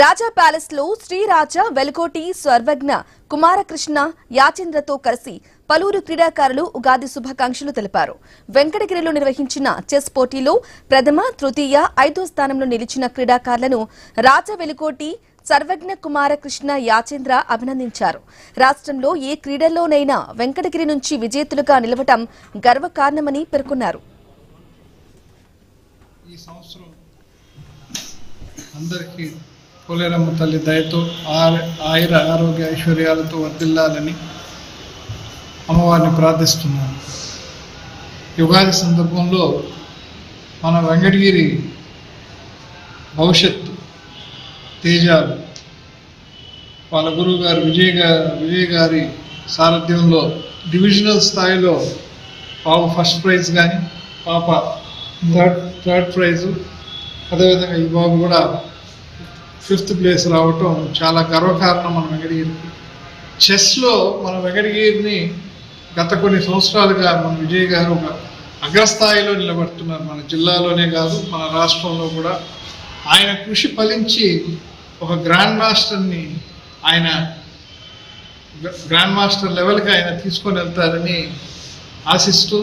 రాజా palace లో శ్రీరాజా వెలుకోటి సర్వజ్ఞ కుమారకృష్ణ యాచేంద్రతో కలిసి పలువురు క్రీడాకారులు ఉగాది శుభాకాంక్షలు తెలిపారు. వెంకటగిరిలో నిర్వహించిన చెస్ పోటీలో ప్రథమ, తృతీయ, 5వ స్థానంలో నిలిచిన క్రీడాకారులను రాజా వెలుకోటి సర్వజ్ఞ కుమారకృష్ణ యాచేంద్ర అభినందించారు. రాష్ట్రంలో ఏ క్రీడల్లోనైనా వెంకటగిరి నుంచి విజేతలుగా నిలవటం గర్వకారణమని పేర్కొన్నారు. ఈ సంవత్సరం అందరికీ పోలేరమ్మ తల్లి దయతో ఆయుర ఆరోగ్య ఐశ్వర్యాలతో వర్ధిల్లాలని అమ్మవారిని ప్రార్థిస్తున్నాను. యుగాది సందర్భంలో మన వెంకటగిరి భవిష్యత్తు తేజాలు వాళ్ళ గురువు గారు విజయ్ గారి సారథ్యంలో డివిజనల్ స్థాయిలో బాబు ఫస్ట్ ప్రైజ్ కానీ పాప థర్డ్ ప్రైజు, అదేవిధంగా ఈ బాబు కూడా 5th ప్లేస్ రావటం చాలా గర్వకారణం మన వెంకటగిరికి. చెస్లో మన వెంకటగిరిని గత కొన్ని సంవత్సరాలుగా మన విజయ్ గారు ఒక అగ్రస్థాయిలో నిలబడుతున్నారు. మన జిల్లాలోనే కాదు, మన రాష్ట్రంలో కూడా. ఆయన కృషి ఫలించి ఒక గ్రాండ్ మాస్టర్ లెవెల్కి ఆయన తీసుకొని వెళ్తారని ఆశిస్తూ